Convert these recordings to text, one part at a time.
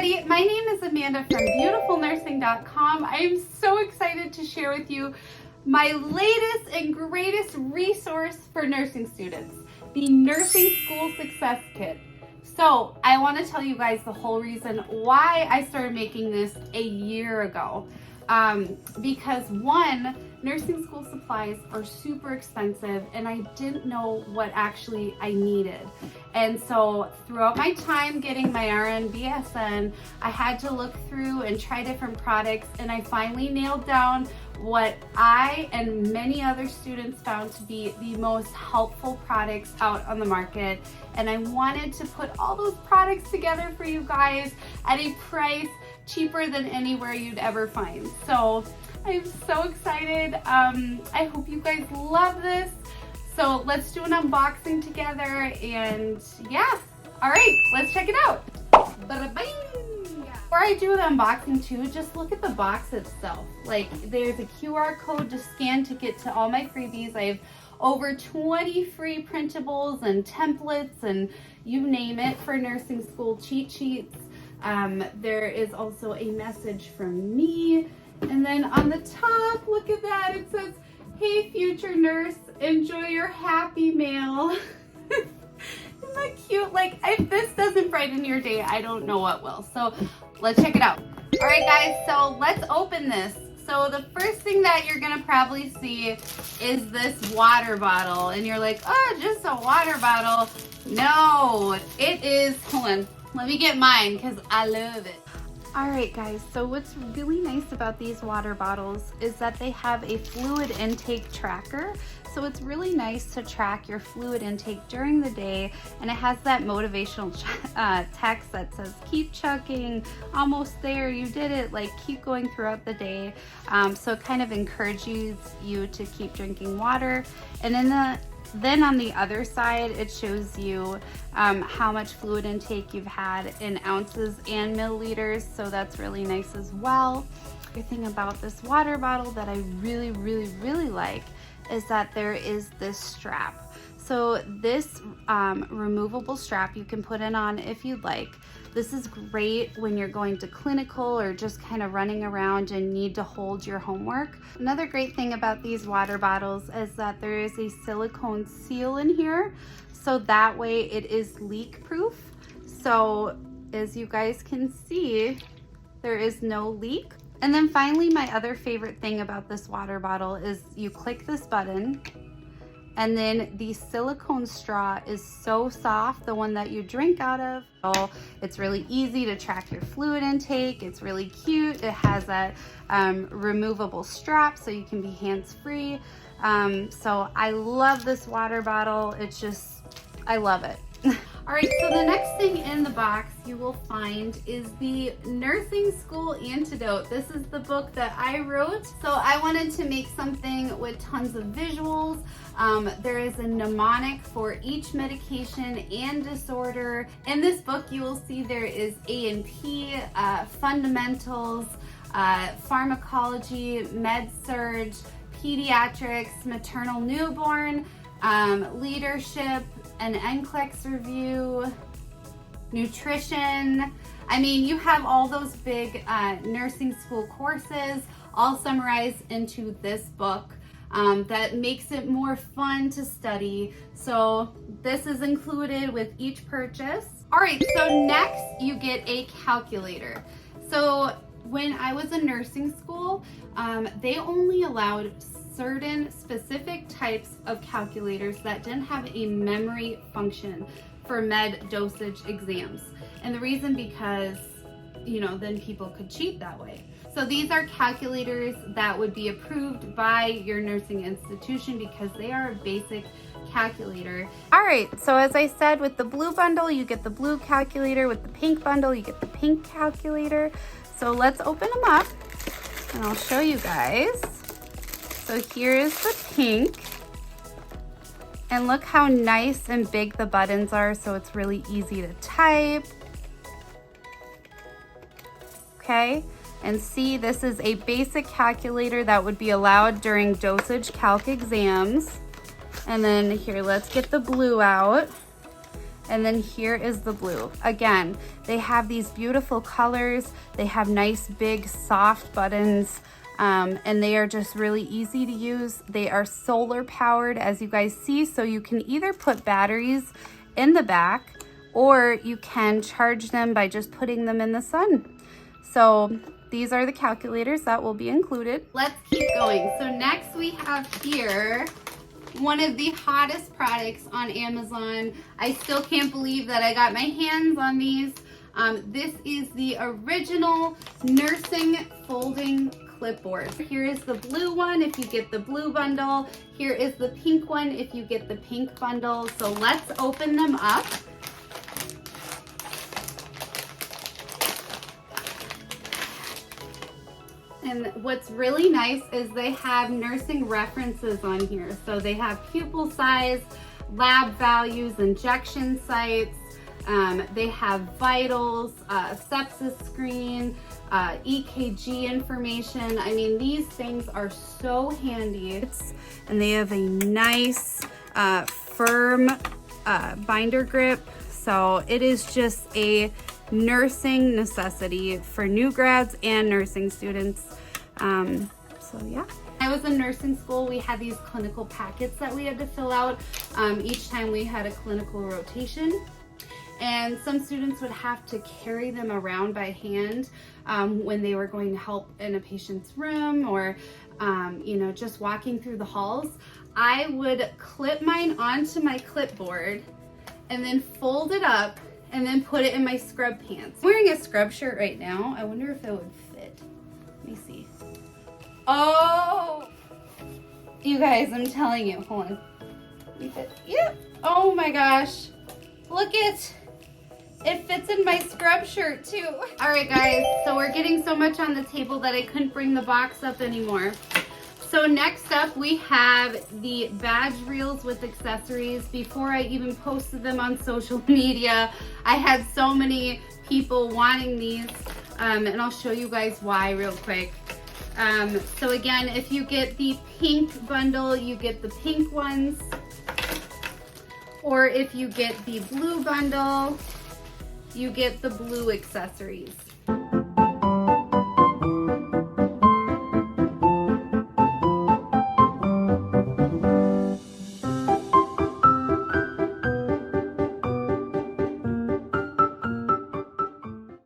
everybody, my name is Amanda from beautifulnursing.com. I am so excited to share with you my latest and greatest resource for nursing students, the Nursing School Success Kit. So I want to tell you guys the whole reason why I started making this a year ago. Because one, nursing school supplies are super expensive and I didn't know what actually I needed. And so throughout my time getting my RN BSN, I had to look through and try different products, and I finally nailed down what I and many other students found to be the most helpful products out on the market. And I wanted to put all those products together for you guys at a price cheaper than anywhere you'd ever find. So I'm so excited. I hope you guys love this. So let's do an unboxing together, and yeah, all right, let's check it out. Bada-bing! Before I do the unboxing too, just look at the box itself. Like, there's a QR code to scan to get to all my freebies. I have over 20 free printables and templates and you name it for nursing school cheat sheets. There is also a message from me. And then on the top, look at that, it says, "Hey future nurse, enjoy your happy mail." Isn't that cute? Like, if this doesn't brighten your day, I don't know what will. So let's check it out. All right guys, so let's open this. So the first thing that you're gonna probably see is this water bottle. And you're like, oh, just a water bottle. No, it is, hold on, let me get mine because I love it. All right guys, so what's really nice about these water bottles is that they have a fluid intake tracker. So it's really nice to track your fluid intake during the day, and it has that motivational text that says, keep chugging, almost there, you did it, like keep going throughout the day. So it kind of encourages you to keep drinking water. And then on the other side, it shows you how much fluid intake you've had in ounces and milliliters, so that's really nice as well. The thing about this water bottle that I really like is that there is this strap. So this removable strap you can put it on if you'd like. This is great when you're going to clinical or just kind of running around and need to hold your homework. Another great thing about these water bottles is that there is a silicone seal in here, so that way it is leak proof. So as you guys can see, there is no leak. And then finally, my other favorite thing about this water bottle is you click this button, and then the silicone straw is so soft, the one that you drink out of. So it's really easy to track your fluid intake. It's really cute. It has a removable strap so you can be hands-free. So I love this water bottle. It's just, I love it. All right, so the next thing in the box you will find is the Nursing School Antidote. This is the book that I wrote. So I wanted to make something with tons of visuals. There is a mnemonic for each medication and disorder. In this book, you will see there is A&P, fundamentals, pharmacology, med-surg, pediatrics, maternal newborn, leadership, an NCLEX review, nutrition. I mean, you have all those big nursing school courses all summarized into this book that makes it more fun to study. So this is included with each purchase. All right, so next you get a calculator. So when I was in nursing school, they only allowed certain specific types of calculators that didn't have a memory function for med dosage exams. And the reason because, you know, then people could cheat that way. So these are calculators that would be approved by your nursing institution because they are a basic calculator. All right, so as I said, with the blue bundle, you get the blue calculator. With the pink bundle, you get the pink calculator. So let's open them up and I'll show you guys. So here's the pink, and look how nice and big the buttons are, so it's really easy to type. Okay, and see, this is a basic calculator that would be allowed during dosage calc exams. And then here, let's get the blue out. And then here is the blue. Again, they have these beautiful colors. They have nice, big, soft buttons, and they are just really easy to use. They are solar powered, as you guys see, so you can either put batteries in the back or you can charge them by just putting them in the sun. So these are the calculators that will be included. Let's keep going. So next we have here one of the hottest products on Amazon. I still can't believe that I got my hands on these. This is the original nursing folding clipboard. Here is the blue one if you get the blue bundle. Here is the pink one if you get the pink bundle. So let's open them up. And what's really nice is they have nursing references on here. So they have pupil size, lab values, injection sites. They have vitals, sepsis screen, EKG information. I mean, these things are so handy. And they have a nice, firm binder grip. So it is just a nursing necessity for new grads and nursing students. So yeah. I was in nursing school, we had these clinical packets that we had to fill out each time we had a clinical rotation. And some students would have to carry them around by hand when they were going to help in a patient's room or, you know, just walking through the halls. I would clip mine onto my clipboard and then fold it up and then put it in my scrub pants. I'm wearing a scrub shirt right now. I wonder if it would fit. Let me see. Oh, you guys, I'm telling you, hold on. Yeah. Oh my gosh. Look it fits in my scrub shirt too. All right guys, so we're getting so much on the table that I couldn't bring the box up anymore. So next up we have the badge reels with accessories. Before I even posted them on social media, I had so many people wanting these, and I'll show you guys why real quick. So again, if you get the pink bundle, you get the pink ones. Or if you get the blue bundle, you get the blue accessories.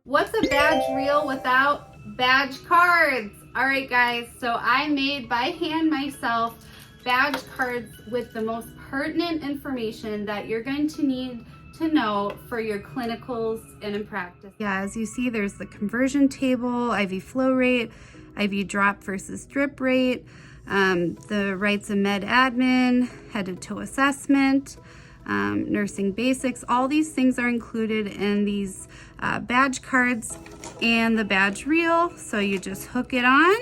What's a badge reel without badge cards? All right guys, so I made by hand myself badge cards with the most pertinent information that you're going to need to know for your clinicals and in practice. Yeah, as you see, there's the conversion table, IV flow rate, IV drop versus drip rate, the rights of med admin, head to toe assessment, nursing basics. All these things are included in these badge cards and the badge reel. So you just hook it on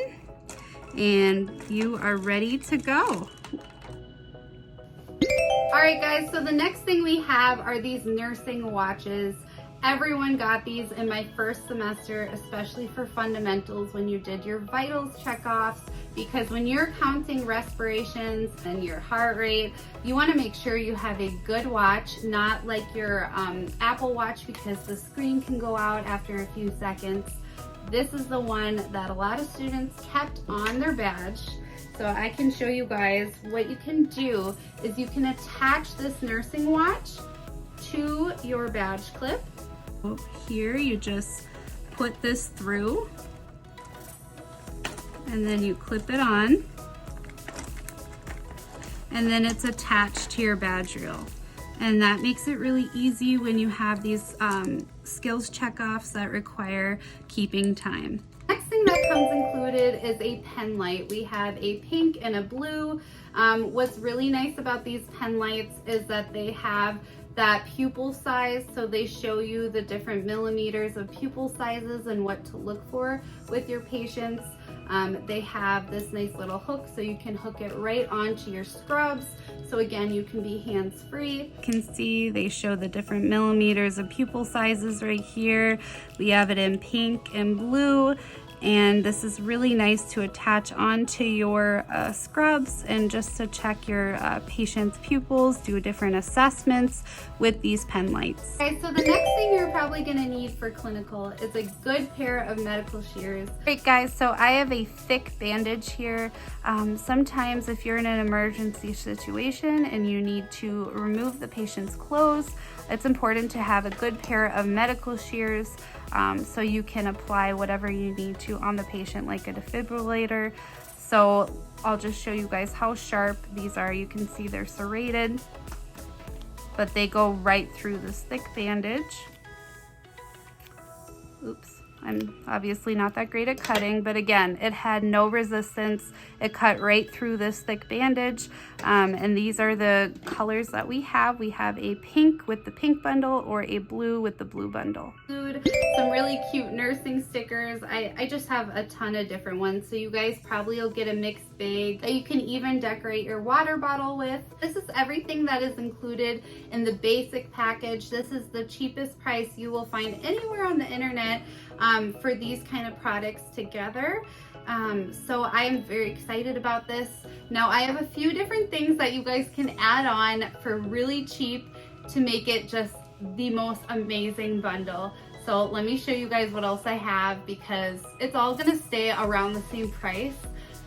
and you are ready to go. All right guys, so the next thing we have are these nursing watches. Everyone got these in my first semester, especially for fundamentals when you did your vitals checkoffs, because when you're counting respirations and your heart rate, you want to make sure you have a good watch, not like your Apple Watch, because the screen can go out after a few seconds. This is the one that a lot of students kept on their badge. So I can show you guys what you can do is you can attach this nursing watch to your badge clip. Here you just put this through and then you clip it on and then it's attached to your badge reel. And that makes it really easy when you have these skills checkoffs that require keeping time. Next thing that comes included is a Penlight. We have a pink and a blue. What's really nice about these Penlights is that they have that pupil size, so they show you the different millimeters of pupil sizes and what to look for with your patients. They have this nice little hook so you can hook it right onto your scrubs. So again, you can be hands-free. You can see they show the different millimeters of pupil sizes right here. We have it in pink and blue. And this is really nice to attach onto your scrubs and just to check your patient's pupils, do different assessments with these Penlights. Okay, so the next thing you're probably gonna need for clinical is a good pair of medical shears. Great guys, so I have a thick bandage here. Sometimes if you're in an emergency situation and you need to remove the patient's clothes, it's important to have a good pair of medical shears so you can apply whatever you need to on the patient, like a defibrillator. So I'll just show you guys how sharp these are. You can see they're serrated, but they go right through this thick bandage. Oops. I'm obviously not that great at cutting, but again, it had no resistance. It cut right through this thick bandage. And these are the colors that we have. We have a pink with the pink bundle or a blue with the blue bundle. Some really cute nursing stickers. I just have a ton of different ones. So you guys probably will get a mixed bag that you can even decorate your water bottle with. This is everything that is included in the basic package. This is the cheapest price you will find anywhere on the internet for these kind of products together. So I am very excited about this. Now I have a few different things that you guys can add on for really cheap to make it just the most amazing bundle. So let me show you guys what else I have, because it's all gonna stay around the same price,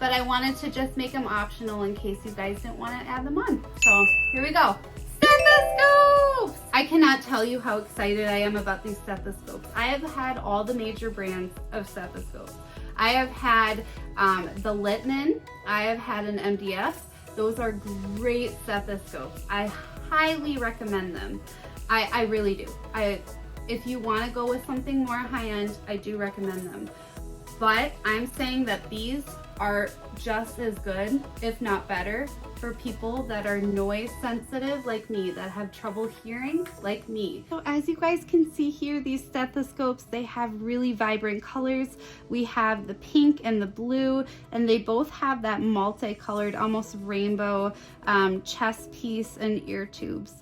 but I wanted to just make them optional in case you guys didn't want to add them on. So here we go. Stethoscopes! I cannot tell you how excited I am about these stethoscopes. I have had all the major brands of stethoscopes. I have had the Littman, I have had an MDF. Those are great stethoscopes. I highly recommend them. I really do. If you want to go with something more high-end, I do recommend them. But I'm saying that these are just as good, if not better, for people that are noise sensitive like me, that have trouble hearing like me. So as you guys can see here, these stethoscopes, they have really vibrant colors. We have the pink and the blue, and they both have that multicolored, almost rainbow chest piece and ear tubes.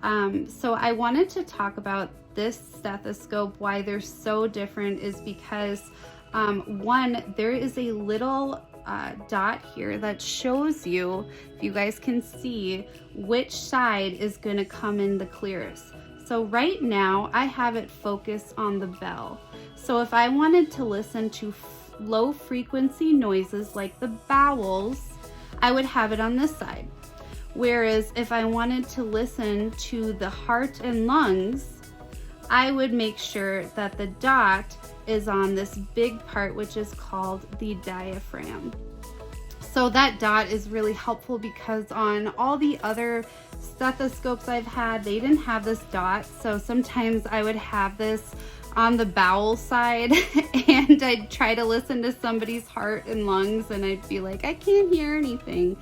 So I wanted to talk about this stethoscope. Why they're so different is because one, there is a little dot here that shows you, if you guys can see, which side is going to come in the clearest. So right now I have it focused on the bell. So if I wanted to listen to low frequency noises like the bowels, I would have it on this side. Whereas if I wanted to listen to the heart and lungs, I would make sure that the dot is on this big part, which is called the diaphragm. So that dot is really helpful because on all the other stethoscopes I've had, they didn't have this dot. So sometimes I would have this on the bowel side and I'd try to listen to somebody's heart and lungs and I'd be like, I can't hear anything.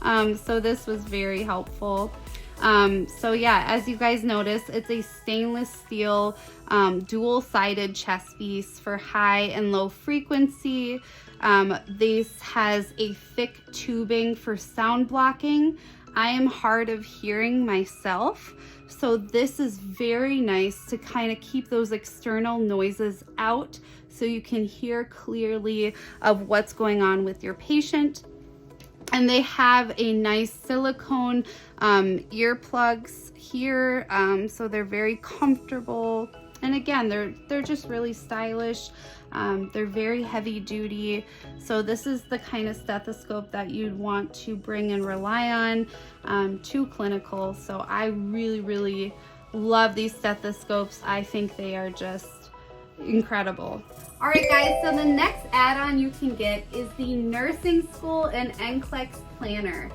So this was very helpful. So yeah, as you guys notice, it's a stainless steel dual-sided chest piece for high and low frequency. This has a thick tubing for sound blocking. I am hard of hearing myself, so this is very nice to kind of keep those external noises out so you can hear clearly of what's going on with your patient. And they have a nice silicone earplugs here, so they're very comfortable. And again, they're just really stylish. They're very heavy duty. So this is the kind of stethoscope that you'd want to bring and rely on to clinical. So I really, really love these stethoscopes. I think they are just incredible. All right guys, so the next add-on you can get is the Nursing School and NCLEX Planner.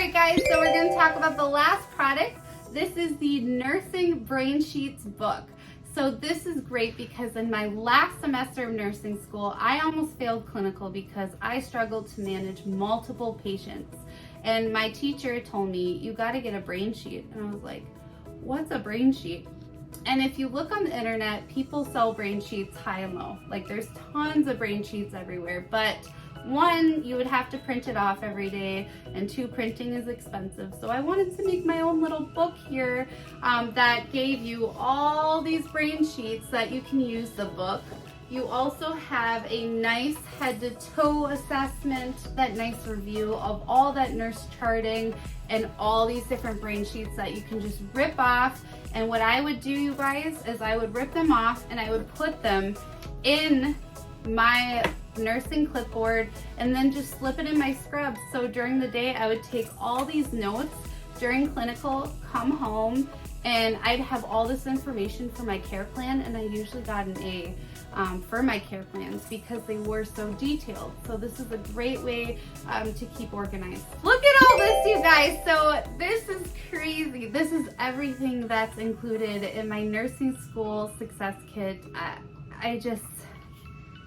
Alright guys, so we're going to talk about the last product. This is the Nursing Brain Sheets book. So this is great because in my last semester of nursing school, I almost failed clinical because I struggled to manage multiple patients. And my teacher told me, you got to get a brain sheet. And I was like, what's a brain sheet? And if you look on the internet, people sell brain sheets high and low. Like there's tons of brain sheets everywhere, but one, you would have to print it off every day, and two, printing is expensive. So I wanted to make my own little book here that gave you all these brain sheets that you can use the book. You also have a nice head to toe assessment, that nice review of all that nurse charting and all these different brain sheets that you can just rip off. And what I would do, you guys, is I would rip them off and I would put them in my nursing clipboard and then just slip it in my scrubs. So during the day I would take all these notes during clinical, come home, and I'd have all this information for my care plan, and I usually got an A for my care plans because they were so detailed. So this is a great way to keep organized. Look at all this, you guys. So this is crazy. This is everything that's included in my nursing school success kit.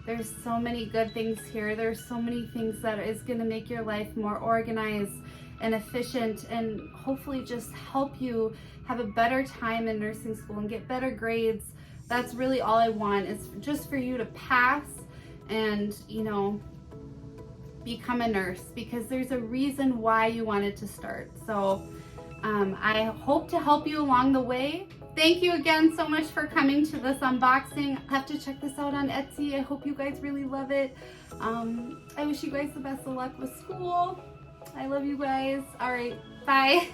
There's so many good things here. There's so many things that is gonna make your life more organized and efficient, and hopefully just help you have a better time in nursing school and get better grades. That's really all I want, is just for you to pass and, you know, become a nurse, because there's a reason why you wanted to start. So I hope to help you along the way. Thank you again so much for coming to this unboxing. I have to check this out on Etsy. I hope you guys really love it. I wish you guys the best of luck with school. I love you guys. All right, bye.